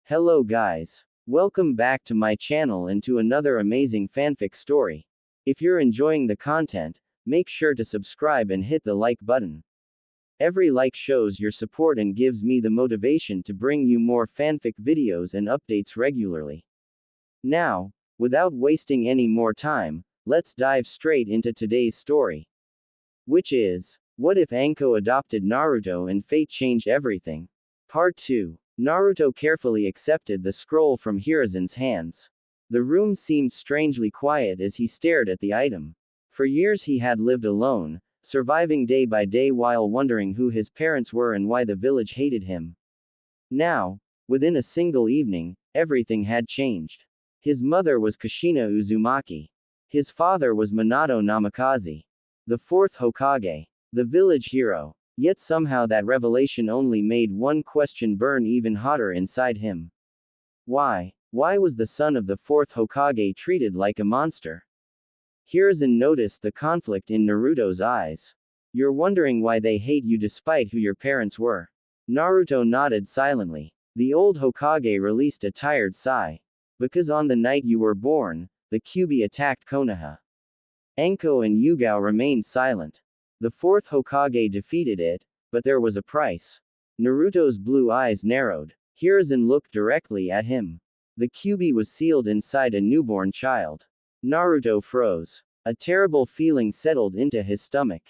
Hello guys. Welcome back to my channel and to another amazing fanfic story. If you're enjoying the content, make sure to subscribe and hit the like button. Every like shows your support and gives me the motivation to bring you more fanfic videos and updates regularly. Now, without wasting any more time, let's dive straight into today's story. Which is, what if Anko adopted Naruto and fate changed everything? Part 2. Naruto carefully accepted the scroll from Hiruzen's hands. The room seemed strangely quiet as he stared at the item. For years he had lived alone, surviving day by day while wondering who his parents were and why the village hated him. Now, within a single evening, everything had changed. His mother was Kushina Uzumaki. His father was Minato Namikaze, the fourth Hokage, the village hero. Yet somehow that revelation only made one question burn even hotter inside him. Why? Why was the son of the fourth Hokage treated like a monster? Hiruzen noticed the conflict in Naruto's eyes. You're wondering why they hate you despite who your parents were. Naruto nodded silently. The old Hokage released a tired sigh. Because on the night you were born, the Kyuubi attacked Konoha. Anko and Yugao remained silent. The fourth Hokage defeated it, but there was a price. Naruto's blue eyes narrowed. Hiruzen looked directly at him. The Kyuubi was sealed inside a newborn child. Naruto froze. A terrible feeling settled into his stomach.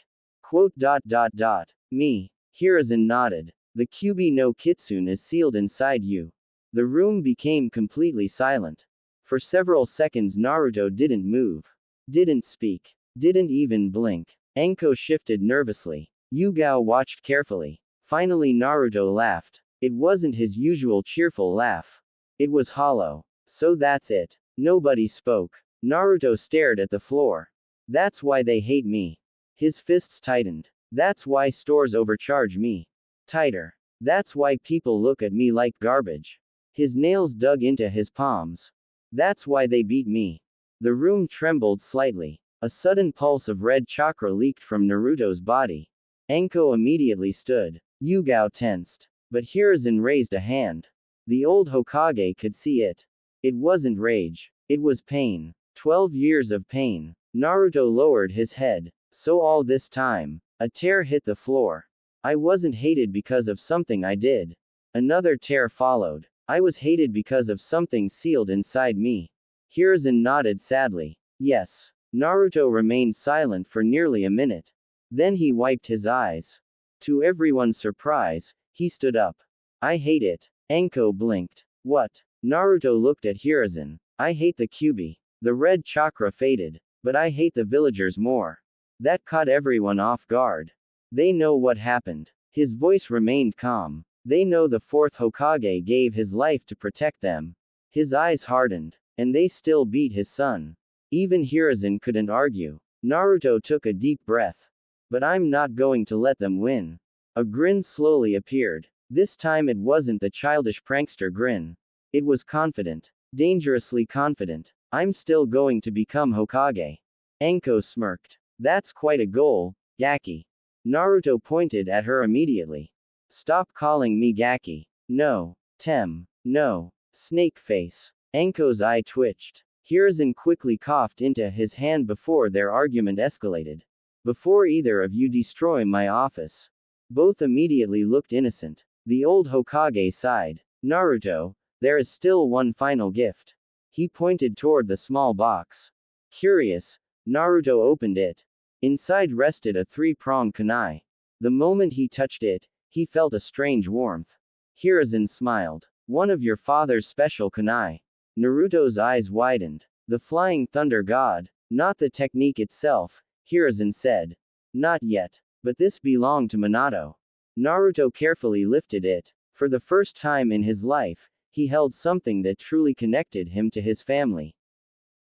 Me. Hiruzen nodded. The Kyuubi no Kitsune is sealed inside you. The room became completely silent. For several seconds Naruto didn't move. Didn't speak. Didn't even blink. Anko shifted nervously. Yugao watched carefully. Finally Naruto laughed. It wasn't his usual cheerful laugh. It was hollow. So that's it. Nobody spoke. Naruto stared at the floor. That's why they hate me. His fists tightened. That's why stores overcharge me. Tighter. That's why people look at me like garbage. His nails dug into his palms. That's why they beat me. The room trembled slightly. A sudden pulse of red chakra leaked from Naruto's body. Anko immediately stood. Yugao tensed. But Hiruzen raised a hand. The old Hokage could see it. It wasn't rage. It was pain. 12 years of pain. Naruto lowered his head. So all this time, a tear hit the floor. I wasn't hated because of something I did. Another tear followed. I was hated because of something sealed inside me. Hiruzen nodded sadly. Yes. Naruto remained silent for nearly a minute. Then he wiped his eyes. To everyone's surprise, he stood up. I hate it. Anko blinked. What? Naruto looked at Hiruzen. I hate the Kyuubi. The red chakra faded. But I hate the villagers more. That caught everyone off guard. They know what happened. His voice remained calm. They know the fourth Hokage gave his life to protect them. His eyes hardened. And they still beat his son. Even Hiruzen couldn't argue. Naruto took a deep breath. But I'm not going to let them win. A grin slowly appeared. This time it wasn't the childish prankster grin. It was confident. Dangerously confident. I'm still going to become Hokage. Anko smirked. That's quite a goal, Gaki. Naruto pointed at her immediately. Stop calling me Gaki. No. No. Snake face. Anko's eye twitched. Hiruzen quickly coughed into his hand before their argument escalated. Before either of you destroy my office. Both immediately looked innocent. The old Hokage sighed. Naruto, there is still one final gift. He pointed toward the small box. Curious, Naruto opened it. Inside rested a three-pronged kunai. The moment he touched it, he felt a strange warmth. Hiruzen smiled. One of your father's special kunai. Naruto's eyes widened. The flying thunder god, not the technique itself, Hiruzen said. Not yet. But this belonged to Minato. Naruto carefully lifted it. For the first time in his life, he held something that truly connected him to his family.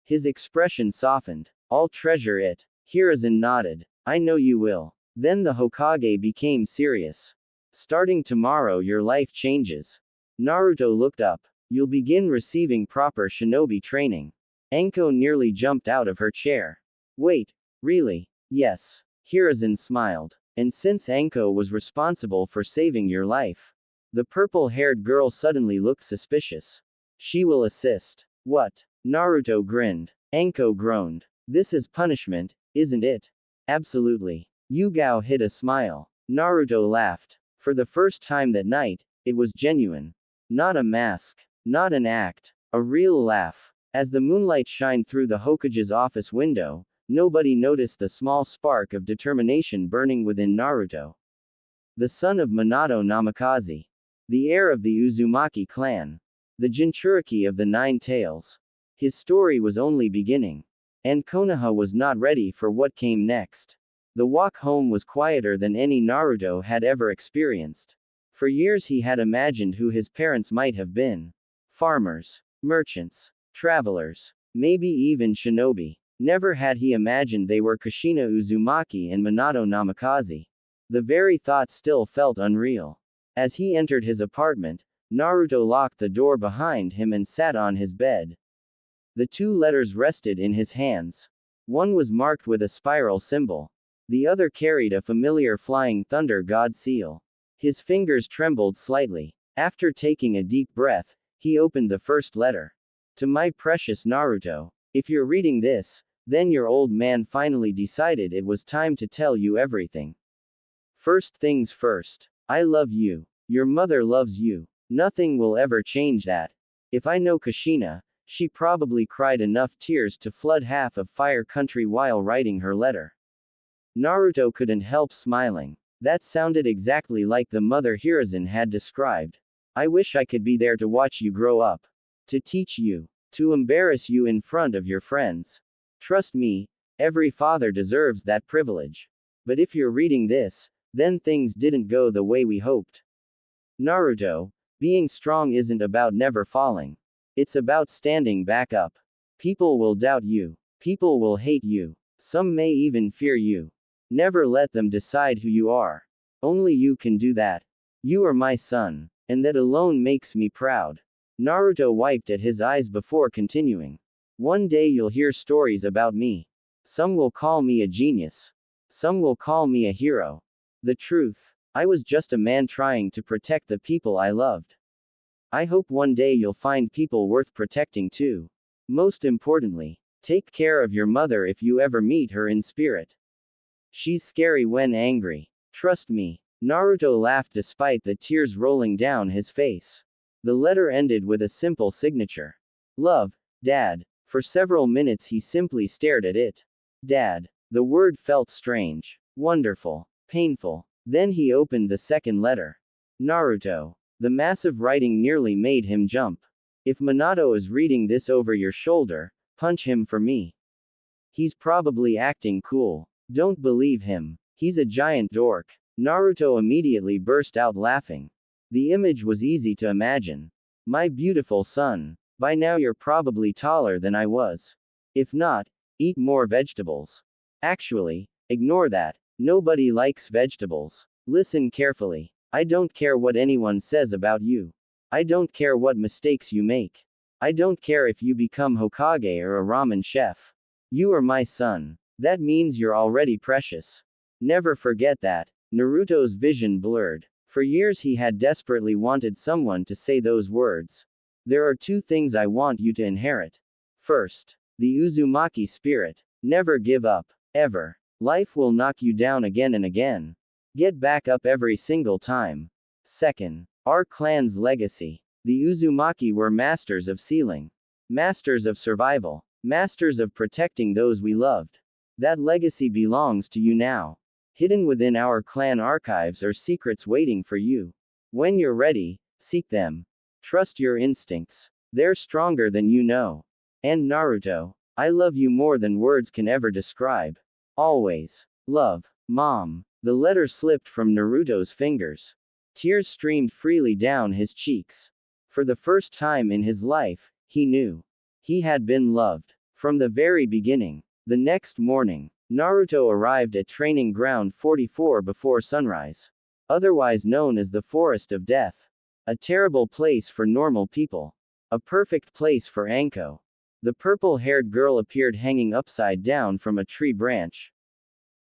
His expression softened. I'll treasure it. Hiruzen nodded. I know you will. Then the Hokage became serious. Starting tomorrow your life changes. Naruto looked up. You'll begin receiving proper shinobi training. Anko nearly jumped out of her chair. Wait, really? Yes. Hiruzen smiled. And since Anko was responsible for saving your life, The purple-haired girl suddenly looked suspicious. She will assist. What? Naruto grinned. Anko groaned. This is punishment, isn't it? Absolutely. Yugao hid a smile. Naruto laughed. For the first time that night, it was genuine. Not a mask. Not an act. A real laugh. As the moonlight shined through the Hokage's office window, nobody noticed the small spark of determination burning within Naruto. The son of Minato Namikaze. The heir of the Uzumaki clan. The Jinchuriki of the Nine Tails. His story was only beginning. And Konoha was not ready for what came next. The walk home was quieter than any Naruto had ever experienced. For years he had imagined who his parents might have been. Farmers. Merchants. Travelers. Maybe even shinobi. Never had he imagined they were Kushina Uzumaki and Minato Namikaze. The very thought still felt unreal. As he entered his apartment, Naruto locked the door behind him and sat on his bed. The two letters rested in his hands. One was marked with a spiral symbol. The other carried a familiar flying thunder god seal. His fingers trembled slightly. After taking a deep breath, he opened the first letter. To my precious Naruto, if you're reading this, then your old man finally decided it was time to tell you everything. First things first. I love you. Your mother loves you. Nothing will ever change that. If I know Kushina, she probably cried enough tears to flood half of Fire Country while writing her letter. Naruto couldn't help smiling. That sounded exactly like the mother Hiruzen had described. I wish I could be there to watch you grow up. To teach you. To embarrass you in front of your friends. Trust me, every father deserves that privilege. But if you're reading this, then things didn't go the way we hoped. Naruto, being strong isn't about never falling. It's about standing back up. People will doubt you. People will hate you. Some may even fear you. Never let them decide who you are. Only you can do that. You are my son, and that alone makes me proud. Naruto wiped at his eyes before continuing. One day you'll hear stories about me. Some will call me a genius. Some will call me a hero. The truth, I was just a man trying to protect the people I loved. I hope one day you'll find people worth protecting too. Most importantly, take care of your mother if you ever meet her in spirit. She's scary when angry. Trust me. Naruto laughed despite the tears rolling down his face. The letter ended with a simple signature. Love, Dad. For several minutes he simply stared at it. Dad. The word felt strange. Wonderful. Painful. Then he opened the second letter. Naruto. The massive writing nearly made him jump. If Minato is reading this over your shoulder, punch him for me. He's probably acting cool. Don't believe him. He's a giant dork. Naruto immediately burst out laughing. The image was easy to imagine. My beautiful son. By now you're probably taller than I was. If not, eat more vegetables. Actually, ignore that. Nobody likes vegetables. Listen carefully. I don't care what anyone says about you. I don't care what mistakes you make. I don't care if you become Hokage or a ramen chef. You are my son. That means you're already precious. Never forget that. Naruto's vision blurred. For years he had desperately wanted someone to say those words. There are two things I want you to inherit. First, the Uzumaki spirit. Never give up. Ever. Life will knock you down again and again. Get back up every single time. Second, our clan's legacy. The Uzumaki were masters of sealing. Masters of survival. Masters of protecting those we loved. That legacy belongs to you now. Hidden within our clan archives are secrets waiting for you. When you're ready, seek them. Trust your instincts. They're stronger than you know. And Naruto, I love you more than words can ever describe. Always. Love. Mom. The letter slipped from Naruto's fingers. Tears streamed freely down his cheeks. For the first time in his life, he knew. He had been loved. From the very beginning. The next morning, Naruto arrived at Training Ground 44 before sunrise. Otherwise known as the Forest of Death. A terrible place for normal people. A perfect place for Anko. The purple-haired girl appeared hanging upside down from a tree branch.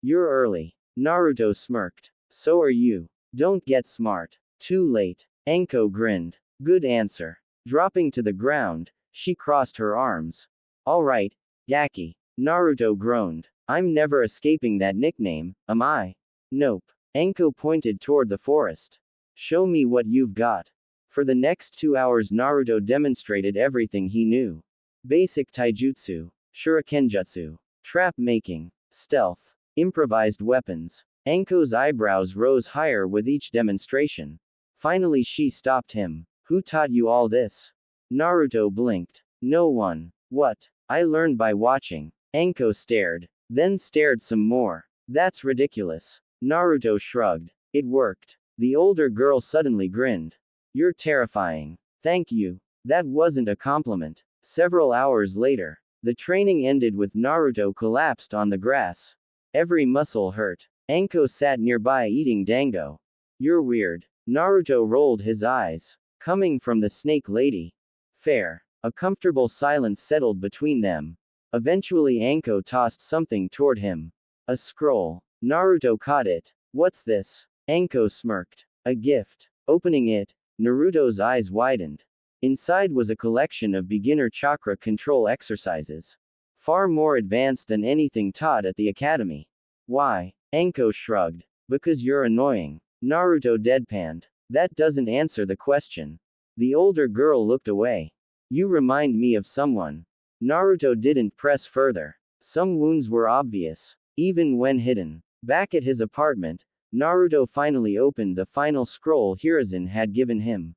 You're early. Naruto smirked. So are you. Don't get smart. Too late. Anko grinned. Good answer. Dropping to the ground, she crossed her arms. All right, Gaki. Naruto groaned. I'm never escaping that nickname, am I? Nope. Anko pointed toward the forest. Show me what you've got. For the next 2 hours Naruto demonstrated everything he knew. Basic taijutsu, shurikenjutsu, trap making, stealth, improvised weapons. Anko's eyebrows rose higher with each demonstration. Finally she stopped him. Who taught you all this? Naruto blinked. No one. What? I learned by watching. Anko stared, then stared some more. That's ridiculous. Naruto shrugged. It worked. The older girl suddenly grinned. You're terrifying. Thank you. That wasn't a compliment. Several hours later, the training ended with Naruto collapsed on the grass. Every muscle hurt. Anko sat nearby eating dango. You're weird. Naruto rolled his eyes. Coming from the snake lady. Fair. A comfortable silence settled between them. Eventually Anko tossed something toward him. A scroll. Naruto caught it. What's this? Anko smirked. A gift. Opening it, Naruto's eyes widened. Inside was a collection of beginner chakra control exercises. Far more advanced than anything taught at the academy. Why? Anko shrugged. Because you're annoying. Naruto deadpanned. That doesn't answer the question. The older girl looked away. You remind me of someone. Naruto didn't press further. Some wounds were obvious, even when hidden. Back at his apartment, Naruto finally opened the final scroll Hiruzen had given him.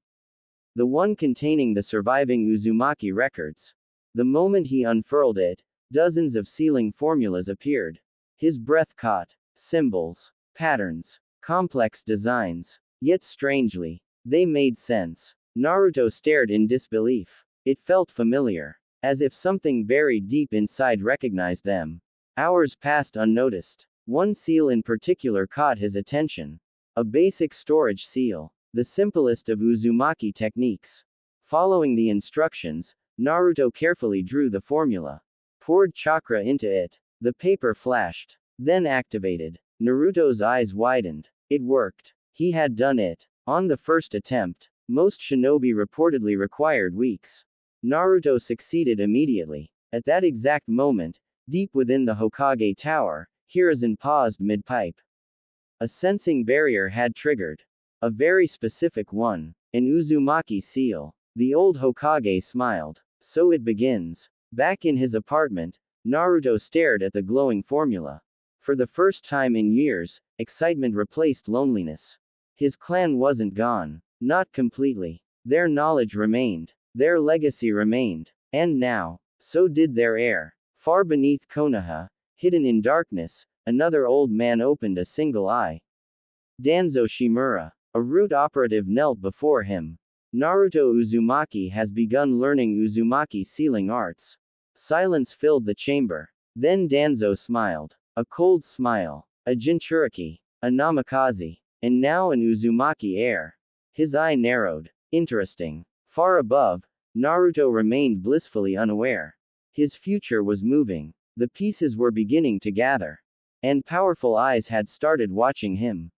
The one containing the surviving Uzumaki records. The moment he unfurled it, dozens of sealing formulas appeared. His breath caught. Symbols, patterns, complex designs. Yet strangely, they made sense. Naruto stared in disbelief. It felt familiar. As if something buried deep inside recognized them. Hours passed unnoticed. One seal in particular caught his attention. A basic storage seal. The simplest of Uzumaki techniques. Following the instructions, Naruto carefully drew the formula. Poured chakra into it. The paper flashed. Then activated. Naruto's eyes widened. It worked. He had done it. On the first attempt. Most shinobi reportedly required weeks. Naruto succeeded immediately. At that exact moment, deep within the Hokage Tower, Hiruzen paused mid-pipe. A sensing barrier had triggered. A very specific one. An Uzumaki seal. The old Hokage smiled. So it begins. Back in his apartment, Naruto stared at the glowing formula. For the first time in years, excitement replaced loneliness. His clan wasn't gone. Not completely. Their knowledge remained. Their legacy remained. And now, so did their heir. Far beneath Konoha, hidden in darkness, another old man opened a single eye. Danzo Shimura. A root operative knelt before him. Naruto Uzumaki has begun learning Uzumaki sealing arts. Silence filled the chamber. Then Danzo smiled. A cold smile. A Jinchuriki. A Namikaze. And now an Uzumaki heir. His eye narrowed. Interesting. Far above, Naruto remained blissfully unaware. His future was moving. The pieces were beginning to gather. And powerful eyes had started watching him.